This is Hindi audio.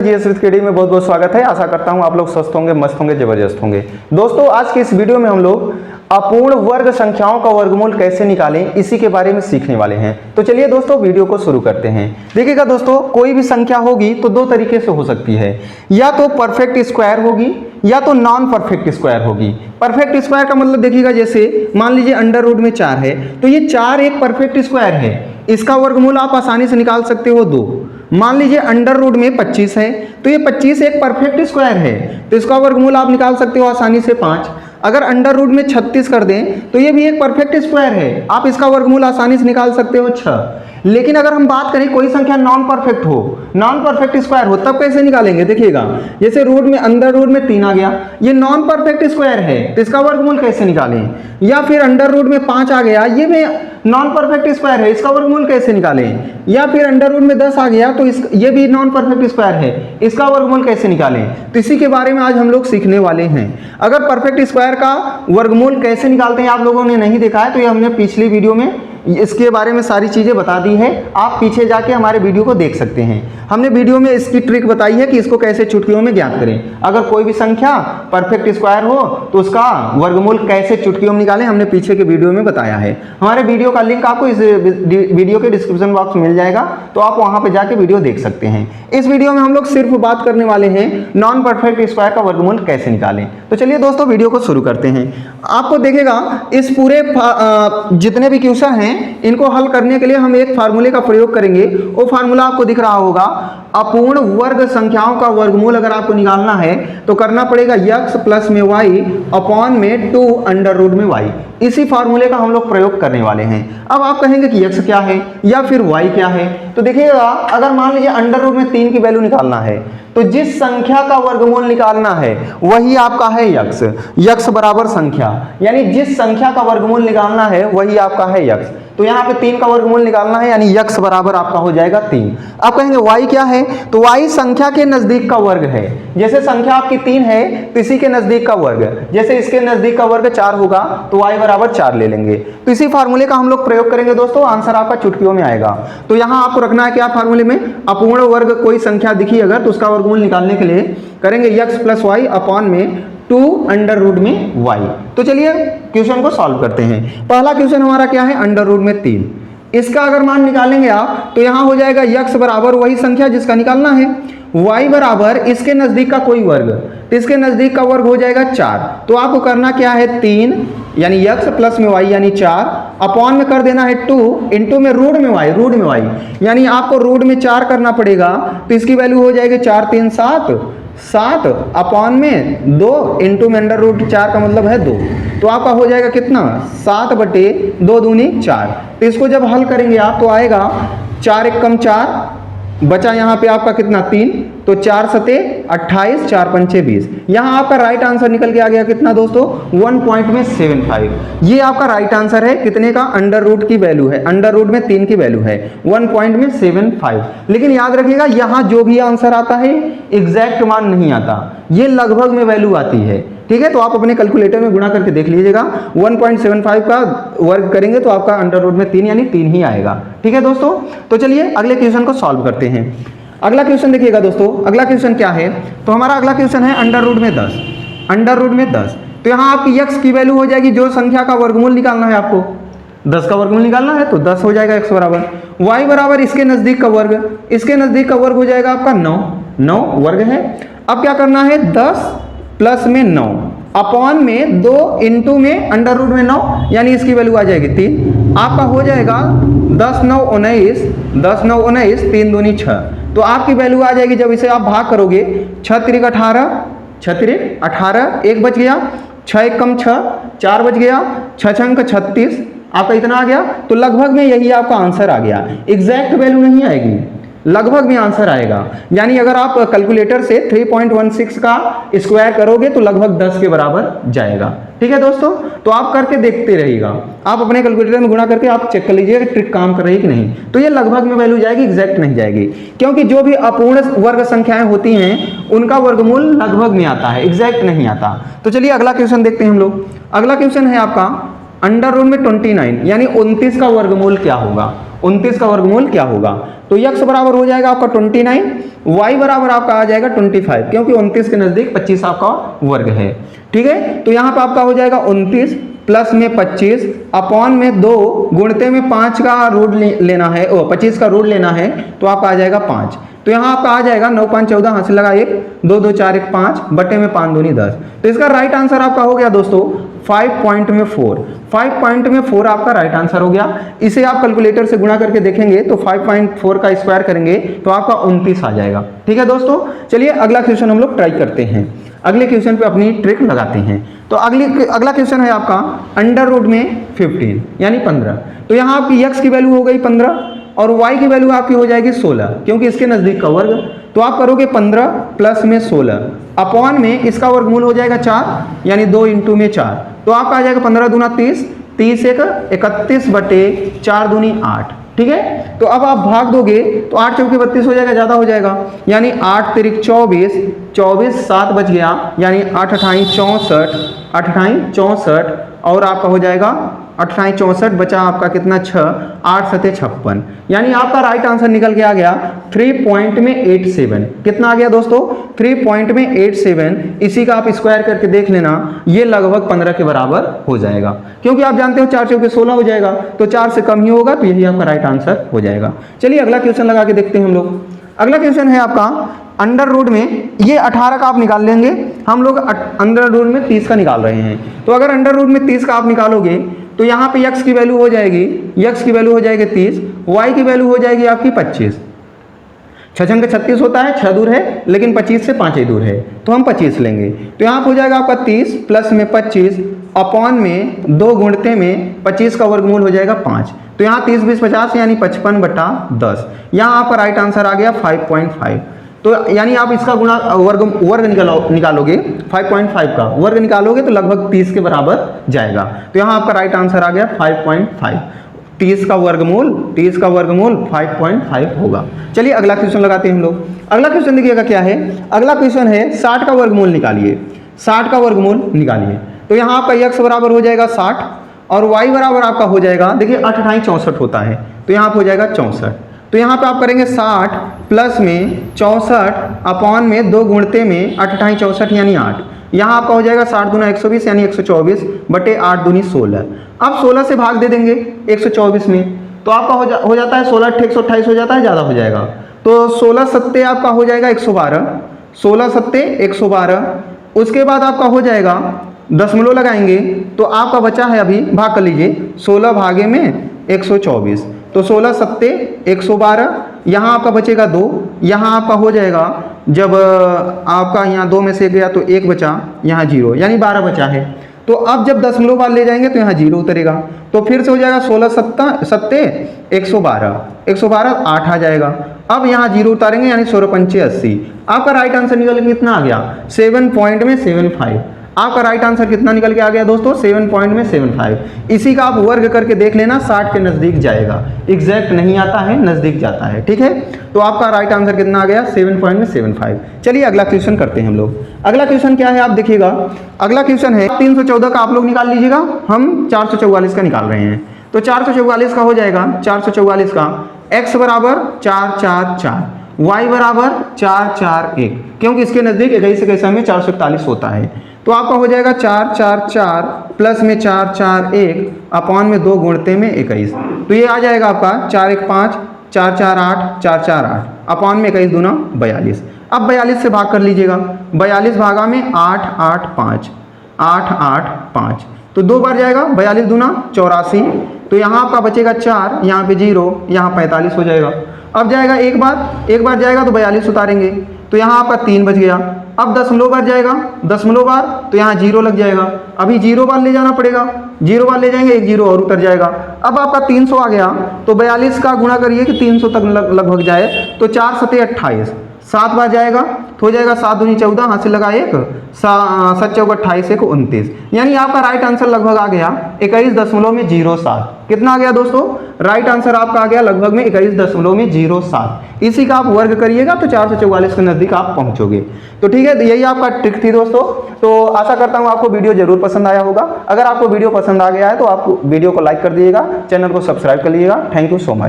जीएस अकेडमी में बहुत बहुत स्वागत है। आशा करता हूं आप लोग स्वस्थ होंगे, मस्त होंगे, जबरदस्त होंगे। दोस्तों, आज के इस वीडियो में हम लोग अपूर्ण वर्ग संख्याओं का वर्गमूल कैसे निकालें इसी के बारे में सीखने वाले हैं। तो चलिए दोस्तों, वीडियो को शुरू करते हैं। देखिएगा दोस्तों, कोई भी संख्या होगी तो दो तरीके से हो सकती है, या तो परफेक्ट स्क्वायर होगी या तो नॉन परफेक्ट स्क्वायर होगी। परफेक्ट स्क्वायर का मतलब देखिएगा, जैसे मान लीजिए अंडर रूट में 4 है तो ये 4 एक परफेक्ट स्क्वायर है, इसका वर्गमूल आप आसानी से निकाल सकते हो 2। मान लीजिए अंडर रूट में 25 है तो ये 25 एक परफेक्ट स्क्वायर है तो इसका वर्गमूल आप निकाल सकते हो आसानी से 5। अगर अंडर रूट में 36 कर दें तो ये भी एक परफेक्ट स्क्वायर है, आप इसका वर्गमूल आसानी से निकाल सकते हो 6। लेकिन अगर हम बात करें कोई संख्या नॉन परफेक्ट हो, नॉन परफेक्ट स्क्वायर हो, तब कैसे निकालेंगे? देखिएगा, जैसे रूट में अंडर रूट में 3 आ गया, ये नॉन परफेक्ट स्क्वायर है तो इसका वर्गमूल कैसे निकालें? या फिर अंडर रूट में 5 आ गया, ये भी नॉन परफेक्ट स्क्वायर है, इसका वर्गमूल कैसे निकालें? या फिर अंडर रूट में 10 आ गया तो ये भी नॉन परफेक्ट स्क्वायर है, इसका वर्गमूल कैसे निकालें? तो इसी के बारे में आज हम लोग सीखने वाले हैं। अगर परफेक्ट स्क्वायर का वर्गमूल कैसे निकालते हैं आप लोगों ने नहीं देखा है तो ये हमने पिछली वीडियो में इसके बारे में सारी चीजें बता दी है, आप पीछे जाके हमारे वीडियो को देख सकते हैं। हमने वीडियो में इसकी ट्रिक बताई है कि इसको कैसे चुटकियों में ज्ञात करें। अगर कोई भी संख्या परफेक्ट स्क्वायर हो तो उसका वर्गमूल कैसे चुटकियों में निकालें, हमने पीछे के वीडियो में बताया है। हमारे वीडियो का लिंक आपको इस वीडियो के डिस्क्रिप्शन बॉक्स में मिल जाएगा, तो आप वहां पर जाके वीडियो देख सकते हैं। इस वीडियो में हम लोग सिर्फ बात करने वाले हैं नॉन परफेक्ट स्क्वायर का वर्गमूल कैसे निकालें। तो चलिए दोस्तों, वीडियो को शुरू करते हैं। आपको देखेगा इस पूरे जितने भी क्वेश्चन हैं इनको हल करने के लिए हम एक फार्मूले का प्रयोग करेंगे। वो फार्मूला आपको दिख रहा होगा, अपूर्ण वर्ग संख्याओं का वर्गमूल अगर आपको निकालना है तो करना पड़ेगा x प्लस में y अपॉन में 2 अंडर रूट में y। इसी फार्मूले का हम लोग प्रयोग करने वाले हैं। अब आप कहेंगे कि x क्या है या फिर y क्या है, तो देखिएगा, अगर मान लीजिए अंडर रूट में 3 की वैल्यू निकालना है तो जिस संख्या का वर्गमूल निकालना है वही आपका है x बराबर संख्या, यानी जिस संख्या का वर्गमूल निकालना है वही आपका है x। तो यहाँ पे 3 का वर्गमूल निकालना है, यानी x बराबर आपका हो जाएगा 3। आप कहेंगे y क्या है, तो y संख्या के नजदीक का वर्ग है। जैसे संख्या आपकी 3 है तो इसी के नजदीक का वर्ग, जैसे इसके नजदीक का वर्ग 4 होगा तो y बराबर 4 ले लेंगे। तो इसी फार्मूले का हम लोग प्रयोग करेंगे दोस्तों, आंसर आपका चुटकियों में आएगा। तो यहाँ आपको रखना है कि आप फार्मूले में अपूर्ण वर्ग कोई संख्या दिखी अगर तो उसका वर्गमूल निकालने के लिए करेंगे x प्लस वाई अपॉन में 2 अंडर रूट में y। तो चलिए क्वेश्चन को सॉल्व करते हैं। पहला क्वेश्चन हमारा क्या है, अंडर रूट में 3। इसका अगर मान निकालेंगे आप तो यहाँ हो जाएगा x बराबर वही संख्या जिसका निकालना है, y बराबर इसके नजदीक का कोई वर्ग, तो इसके नजदीक का वर्ग हो जाएगा 4। तो आपको करना क्या है, 3 यानी x प्लस में y यानी 4 अपॉन में कर देना है 2 इंटू में रूट में y, यानी आपको रूट में 4 करना पड़ेगा। तो इसकी वैल्यू हो जाएगी 4 3 7 अपॉन में 2 इंटू में अंडर रूट 4 का मतलब है 2। तो आपका हो जाएगा कितना, 7 बटे 2 दूनी 4। तो इसको जब हल करेंगे आप तो आएगा 4 1 कम 4, बचा यहाँ पे आपका कितना 3, तो 4 सते 28, 4 पंचे 20। यहाँ आपका राइट आंसर निकल के आ गया कितना दोस्तों, 1.75। ये आपका राइट आंसर है, कितने का, अंडर रूट की वैल्यू है, अंडर रूट में 3 की वैल्यू है 1.75। लेकिन याद रखिएगा, यहाँ जो भी आंसर आता है एग्जैक्ट मान नहीं आता, ये लगभग में वैल्यू आती है, ठीक है। तो आप अपने कैलकुलेटर में गुणा करके देख लीजिएगा, 1.75 का वर्ग करेंगे तो आपका अंडर रूट में 3 यानी 3 ही आएगा, ठीक है दोस्तों। तो चलिए अगले क्वेश्चन को सॉल्व करते हैं। अगला क्वेश्चन देखिएगा दोस्तों, अगला क्वेश्चन क्या है, तो हमारा अगला क्वेश्चन है अंडर रूट में 10। अंडर रूट में 10, तो यहाँ आपकी x की वैल्यू हो जाएगी, जो संख्या का वर्गमूल निकालना है आपको, 10 का वर्गमूल निकालना है तो 10 हो जाएगा x बराबर, y बराबर इसके नजदीक का वर्ग, इसके नजदीक का वर्ग हो जाएगा आपका 9 वर्ग है। अब क्या करना है, 10 प्लस में 9 अपॉन में 2 इंटू में अंडर रूट में 9, यानी इसकी वैल्यू आ जाएगी 3। आपका हो जाएगा 10 9 19, 3 दूनी 6। तो आपकी वैल्यू आ जाएगी, जब इसे आप भाग करोगे, 6 3 18, 1 बच गया, 6 1 कम 6, 4 बच गया, 6 6 36, आपका इतना आ गया। तो लगभग में यही आपका आंसर आ गया, एग्जैक्ट वैल्यू नहीं आएगी, लगभग में आंसर आएगा। यानी अगर आप कैलकुलेटर से 3.16 का स्क्वायर करोगे तो लगभग 10 के बराबर जाएगा, ठीक है दोस्तों। तो आप करके देखते रहिएगा, आप अपने कैलकुलेटर में गुणा करके आप चेक कर लीजिएगा ट्रिक काम कर रही है कि नहीं। तो ये लगभग में वैल्यू जाएगी, एग्जैक्ट नहीं जाएगी, क्योंकि जो भी अपूर्ण वर्ग संख्याएं होती हैं उनका वर्गमूल लगभग में आता है, एग्जैक्ट नहीं आता। तो चलिए अगला क्वेश्चन देखते हैं हम लोग। अगला क्वेश्चन है आपका अंडर रूट में 29 यानी 29 का वर्गमूल क्या होगा। 29 का वर्गमूल क्या होगा। तो x बराबर हो जाएगा आपका 29, y बराबर आपका आ जाएगा 25, क्योंकि 29 के नजदीक 25 आपका वर्ग है। ठीक है, तो यहाँ पे आपका हो जाएगा 29 प्लस में 25 अपॉन में 2 गुणते में 5 का रूट लेना है, 25 का रूट लेना है, तो आपका आ जाएगा 5। तो यहाँ आपका आ जाएगा 9 5 14, हाथ से लगा 1, 2 2 4 1 5 बटे में 5 दूनी 10। तो इसका राइट आंसर आपका हो गया दोस्तों 5.4 आपका राइट आंसर हो गया। इसे आप कैलकुलेटर से गुणा करके देखेंगे तो 5.4 का स्क्वायर करेंगे तो आपका 29 आ जाएगा। ठीक है दोस्तों, चलिए अगला क्वेश्चन हम लोग ट्राई करते हैं, अगले क्वेश्चन पे अपनी ट्रिक लगाते हैं। तो अगला क्वेश्चन है आपका अंडर रूट में 15 यानी 15। तो यहाँ आपकी x की वैल्यू हो गई 15 और y की वैल्यू आपकी हो जाएगी 16, क्योंकि इसके नजदीक का वर्ग। तो आप करोगे 15 प्लस में 16 अपॉन में इसका वर्गमूल हो जाएगा 4 यानी 2 इंटू में 4। तो आपका आ जाएगा 15 दूना 30, 30 एक 31 बटे 4 दूनी 8। ठीक है, तो अब आप भाग दोगे तो 8 चौके 32 हो जाएगा, ज़्यादा हो जाएगा, यानी 8 तिरिक 24, 24 7 बच गया, यानी 8 अठाई 64, 8 अठाई 64 और आपका हो जाएगा 8 अठाई 64 बचा आपका कितना 6, 8 सते 56, यानी आपका राइट आंसर निकल के आ गया 3.87। कितना आ गया दोस्तों 3.87। इसी का आप स्क्वायर करके देख लेना, ये लगभग 15 के बराबर हो जाएगा, क्योंकि आप जानते हो 4 चौके 16 हो जाएगा, तो 4 से कम ही होगा, तो यही आपका राइट आंसर हो जाएगा। चलिए अगला क्वेश्चन लगा के देखते हैं हम लोग। अगला क्वेश्चन है आपका अंडर रूट में, ये 18 का आप निकाल लेंगे, हम लोग अंडर रूट में 30 का निकाल रहे हैं। तो अगर अंडर रूट में 30 का आप निकालोगे तो यहाँ पे x की वैल्यू हो जाएगी, x की वैल्यू हो जाएगी 30, y की वैल्यू हो जाएगी आपकी 25। 6 छंग 36 होता है, 6 दूर है, लेकिन 25 से 5 ही दूर है, तो हम 25 लेंगे। तो यहाँ हो जाएगा आपका 30 प्लस में 25 अपॉन में 2 गुणते में 25 का वर्गमूल हो जाएगा 5। तो यहाँ 30 20 50 यानी 55 बटा 10। यहाँ आपका राइट आंसर आ गया 5.5। तो यानी आप इसका गुणा वर्ग निकालोगे, 5.5 का वर्ग निकालोगे तो लगभग 30 के बराबर जाएगा। तो यहाँ आपका राइट आंसर आ गया 5.5। 30 का वर्गमूल 5.5 होगा। चलिए अगला क्वेश्चन लगाते हैं हम लोग। अगला क्वेश्चन देखिएगा क्या है, अगला क्वेश्चन है 60 का वर्गमूल निकालिए, 60 का वर्गमूल निकालिए। तो यहाँ आपका x बराबर हो जाएगा 60 और y बराबर आपका हो जाएगा, देखिए 8 अठाई 64 होता है, तो यहाँ हो जाएगा 64। तो यहाँ पे आप करेंगे 60 प्लस में 64 अपॉन में 2 गुणते में 8 अठाई 64 यानी 8। यहाँ आपका हो जाएगा 60 दूना 120 यानी 124 बटे 8 दूनी 16। अब 16 से भाग दे देंगे 124 में, तो आपका हो जाता है 16 128 हो जाता है, ज़्यादा हो जाएगा। तो 16 सत्ते आपका हो जाएगा 112, 16 सत्ते 112। उसके बाद आपका हो जाएगा दशमलव लगाएंगे तो आपका बचा है, अभी भाग कर लीजिए, 16 भागे में 124, तो 16 सत्ते 112। यहाँ आपका बचेगा 2, यहाँ आपका हो जाएगा, जब आपका यहाँ 2 में से गया तो 1 बचा, यहाँ 0 यानी 12 बचा है। तो अब जब दशमलव बाद ले जाएंगे तो यहाँ 0 उतरेगा, तो फिर से हो जाएगा 16 सत्ते 112, 112 8 आ जाएगा। अब यहाँ 0 उतारेंगे यानी 16 पंचे 80। आपका राइट आंसर निकल के कितना आ गया 7.75। आपका राइट आंसर कितना निकल के आ गया दोस्तों 7.75। इसी का आप वर्ग करके देख लेना, 60 के नज़दीक जाएगा, एग्जैक्ट नहीं आता है, नज़दीक जाता है। ठीक है, तो आपका राइट आंसर कितना आ गया 7.75। चलिए अगला क्वेश्चन करते हैं हम लोग। अगला क्वेश्चन क्या है आप देखिएगा, अगला क्वेश्चन है 314 का आप लोग निकाल लीजिएगा, हम 444 का निकाल रहे हैं। तो 444 का हो जाएगा, 444 का x बराबर 4 4 4, y बराबर 4 4 1, क्योंकि इसके नज़दीक 21 21 में 441 होता है। तो आपका हो जाएगा 4 4 4 प्लस में 4 4 1 अपॉन में 2 गुणते में 21। तो ये आ जाएगा आपका 4 1 5, 4 4 8, 4 4 8 अपॉन में 21 दूना 42। अब 42 से भाग कर लीजिएगा, 42 भागा में 8 8 5, 8 8 5, तो 2 बार जाएगा, 42 दूना 84। तो यहाँ आपका बचेगा 4, यहाँ पे 0, यहाँ 45 हो जाएगा। अब जाएगा एक बार जाएगा तो 42 उतारेंगे, तो यहाँ आपका 3 बच गया। अब दशमलव बार जाएगा, दशमलव बार तो यहाँ 0 लग जाएगा, अभी 0 बार ले जाना पड़ेगा, 0 बार ले जाएंगे, 1 0 और उतर जाएगा। अब आपका 300 आ गया, तो 42 का गुणा करिए कि 300 तक लगभग जाए, तो 4 सते 28, 7 बार जाएगा तो हो जाएगा 7 दूनी 14, हाथ से लगा 1, 7 चौक 28 1 29, यानी आपका राइट आंसर लगभग आ गया 21.07। कितना आ गया दोस्तों, राइट आंसर आपका आ गया लगभग में 21.07। इसी का आप वर्ग करिएगा तो 444 के नज़दीक आप पहुंचोगे। तो ठीक है, यही आपका ट्रिक थी दोस्तों। तो आशा करता हूं आपको वीडियो जरूर पसंद आया होगा। अगर आपको वीडियो पसंद आ गया है तो आप वीडियो को लाइक कर दीजिएगा, चैनल को सब्सक्राइब कर लीजिएगा। Thank you so much.